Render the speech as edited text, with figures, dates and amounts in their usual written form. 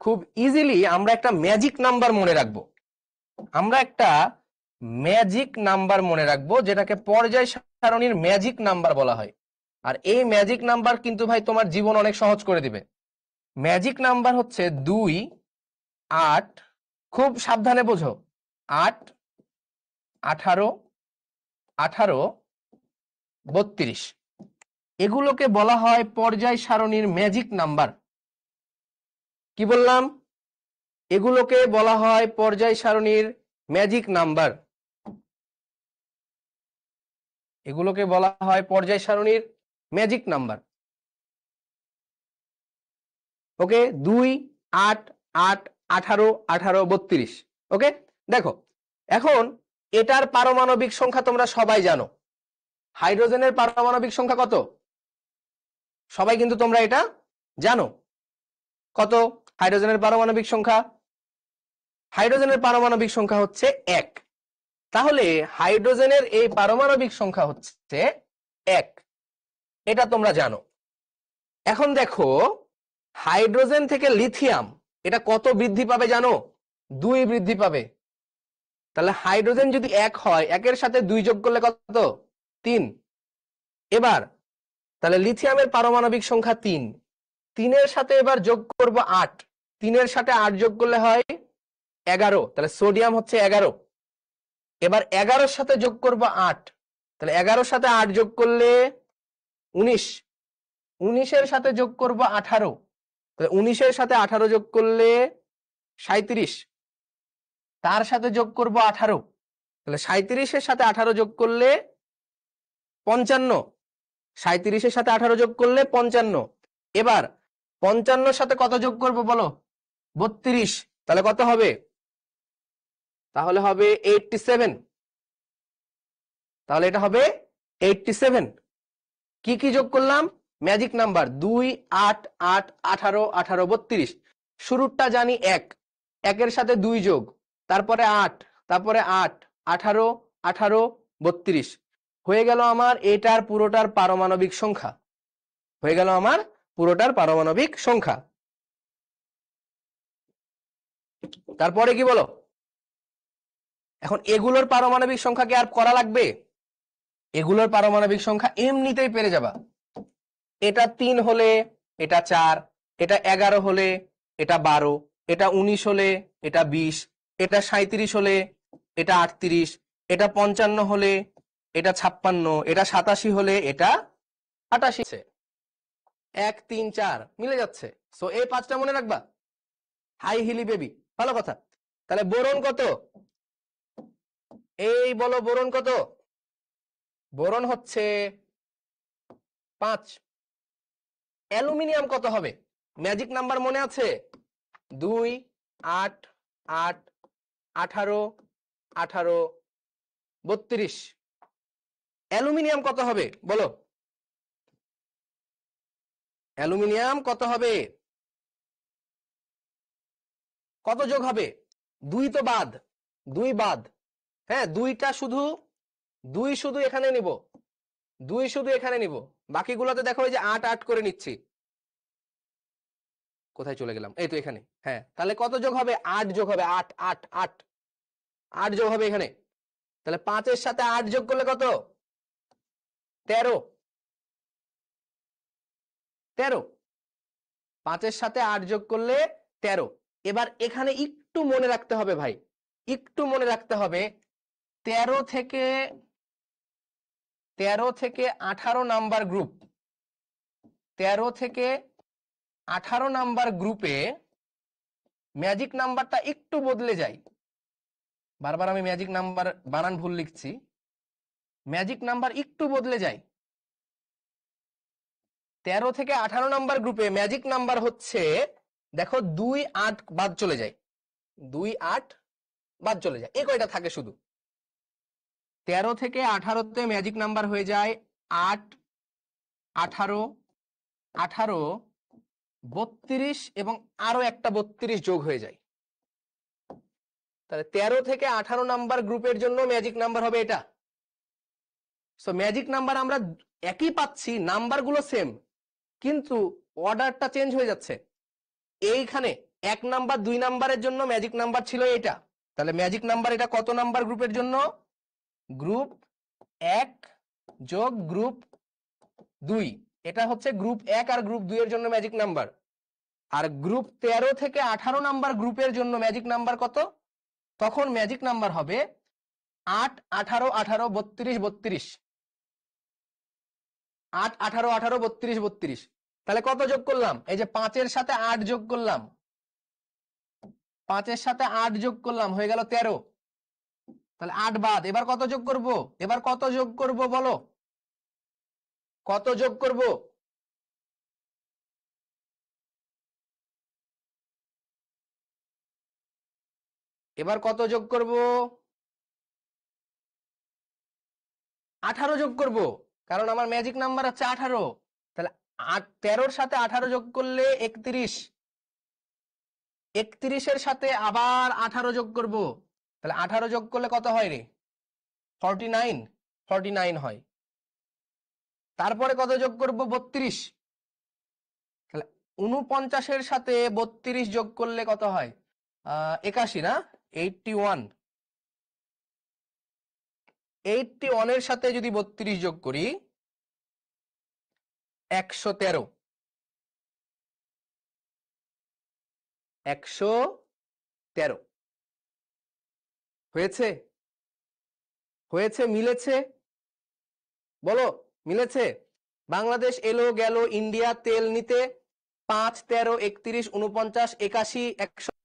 খুব ইজিলি আমরা একটা ম্যাজিক নাম্বার মনে রাখবো। আমরা একটা ম্যাজিক নাম্বার মনে রাখবো যেটাকে পর্যায় সারণীর ম্যাজিক নাম্বার বলা হয়। আর এই ম্যাজিক নাম্বার কিন্তু ভাই তোমার জীবন অনেক সহজ করে দিবে। ম্যাজিক নাম্বার হচ্ছে 2, 8, খুব সাবধানে বোঝো, 8, 18, 18, 32, এগুলোকে বলা হয় পর্যায় সারণীর ম্যাজিক নাম্বার। কি বললাম? এগুলোকে বলা হয় পর্যায় সারণীর ম্যাজিক নাম্বার। এগুলোকে বলা হয় পর্যায় সারণীর ম্যাজিক নাম্বার। ওকে, 2, 8, 8, 18, 18, 32। ওকে, দেখো এখন এটার পারমাণবিক সংখ্যা তোমরা সবাই জানো। হাইড্রোজেনের পারমাণবিক সংখ্যা কত? সবাই কিন্তু তোমরা এটা জানো। কত হাইড্রোজেনের পারমাণবিক সংখ্যা? হাইড্রোজেনের পারমাণবিক সংখ্যা হচ্ছে 1। তাহলে হাইড্রোজেনের এই পারমাণবিক সংখ্যা হচ্ছে 1, এটা তোমরা জানো। এখন দেখো হাইড্রোজেন থেকে লিথিয়াম এটা কত বৃদ্ধি পাবে জানো? 2 বৃদ্ধি পাবে। তাহলে হাইড্রোজেন যদি 1 হয়, 1-এর সাথে 2 যোগ করলে কত? 3। এবার তাহলে লিথিয়ামের পারমাণবিক সংখ্যা 3, 3-এর সাথে এবার যোগ করব 8, 3-এর সাথে 8 যোগ করলে হয় 11, তাহলে সোডিয়াম হচ্ছে 11। এবার 11-এর সাথে যোগ করব 8, তাহলে 11-এর সাথে 8 যোগ করলে 19, 19-এর সাথে যোগ করব 18, তাহলে 19-এর সাথে 18 যোগ করলে 37, তার সাথে যোগ করব 18, তাহলে 37-এর সাথে 18 যোগ করলে 55, 37-এর সাথে 18 যোগ করলে 55। এবার 55-এর সাথে কত যোগ করব বলো? 32, তাহলে কত হবে? তাহলে হবে 87। তাহলে এটা হবে 87। কি কি যোগ করলাম? Magic number 2, 8, 8, 18, 18, 32। শুরুরটা জানি 1, 1-এর সাথে 2 যোগ, তারপরে 8, তারপরে 8, 18, 18, 32 হয়ে গেল আমার এটার পুরোটার পারমাণবিক সংখ্যা। হয়ে গেল আমার পুরোটার পারমাণবিক সংখ্যা। তারপরে কি বলো? এখন এগুলোর পারমাণবিক সংখ্যা কি আর করা লাগবে? এগুলোর পারমাণবিক সংখ্যা এমনিতেই পেরে যাবা। এটা 3 হলে এটা 4, এটা 11 হলে এটা 12, এটা 19 হলে এটা 20, এটা 37 হলে এটা 38, এটা 55 হলে এটা 56, এটা 87 হলে এটা 88। 1, 3, 4 মিলে যাচ্ছে। সো এই 5টা মনে রাখবা। হাই হিলি বেবি, ভালো কথা। তাহলে বোরন কত? এই বলো বোরন কত? বোরন হচ্ছে 5। অ্যালুমিনিয়াম কত হবে? ম্যাজিক নাম্বার মনে আছে? 2, 8, 8, 18, 18, 32। অ্যালুমিনিয়াম কত হবে বলো? অ্যালুমিনিয়াম কত হবে? কত যোগ হবে? 2 তো বাদ, 2 বাদ। হ্যাঁ, 2টা শুধু, 2 শুধু এখানে নিব, 2 শুধু এখানে নিব। বাকিগুলোতে দেখো এই যে 8, 8 করে নিচ্ছি। কোথায় চলে গেলাম? এই তো এখানে। হ্যাঁ, তাহলে কত যোগ হবে? 8 যোগ হবে, 8, 8, 8, 8 যোগ হবে এখানে। তাহলে 5-এর সাথে 8 যোগ করলে কত? 13, 13। 5-এর সাথে 8 যোগ করলে 13। এবার এখানে একটু মনে রাখতে হবে ভাই, একটু মনে রাখতে হবে 13 থেকে 18 নাম্বার গ্রুপ, 13 থেকে 18 নাম্বার গ্রুপে ম্যাজিক নাম্বারটা একটু বদলে যায়। বারবার আমি ম্যাজিক নাম্বার বানান ভুল লিখছি। ম্যাজিক নাম্বার একটু বদলে যায়। 13 থেকে 18 নাম্বার গ্রুপে ম্যাজিক নাম্বার হচ্ছে, দেখো 2, 8 বাদ চলে যায়, 2, 8 বাদ চলে যায়, এই কয়টা থাকে শুধু। 13 থেকে 18-তে ম্যাজিক নাম্বার হয়ে যায় 8, 18, 18, 32 এবং আরো একটা 32 যোগ হয়ে যায়। তাহলে 13 থেকে 18 নাম্বার গ্রুপের জন্য ম্যাজিক নাম্বার হবে এটা। সো ম্যাজিক নাম্বার আমরা একই পাচ্ছি, নাম্বারগুলো সেম, কিন্তু অর্ডারটা চেঞ্জ হয়ে যাচ্ছে। এইখানে 1 নাম্বার 2 নাম্বারের জন্য ম্যাজিক নাম্বার ছিল এটা, তাহলে ম্যাজিক নাম্বার এটা কত নাম্বার গ্রুপের জন্য? গ্রুপ 1 যোগ গ্রুপ 2, এটা হচ্ছে গ্রুপ 1 আর গ্রুপ 2 এর জন্য ম্যাজিক নাম্বার। আর গ্রুপ 13 থেকে 18 নাম্বার গ্রুপের জন্য ম্যাজিক নাম্বার কত? তখন ম্যাজিক নাম্বার হবে 8 18 18 32 32, 8 18 18 32 32। তাহলে কত যোগ করলাম? এই যে 5 এর সাথে 8 যোগ করলাম, 5 এর সাথে 8 যোগ করলাম, হয়ে গেল 13। তাহলে 8 বাদ, এবার কত যোগ করব? এবার কত যোগ করব বলো, কত যোগ করব? এবার কত যোগ করব? 18 যোগ করব, কারণ আমার ম্যাজিক নাম্বার হচ্ছে 18। তাহলে 13 এর সাথে 18 যোগ করলে 31, 31 এর সাথে আবার 18 যোগ করব, তাহলে 18 যোগ করলে কত হয় রে? 49, 49 হয়। তারপরে কত যোগ করব? 32, তাহলে 49 এর সাথে 32 যোগ করলে কত হয়? 81 না, 81। 81 এর সাথে যদি 32 যোগ করি 113, 113 হয়েছে? হয়েছে, মিলেছে? বলো, মিলেছে? বাংলাদেশ এলো গেল ইন্ডিয়া তেল নিতে, 5 13 31 49 81 100।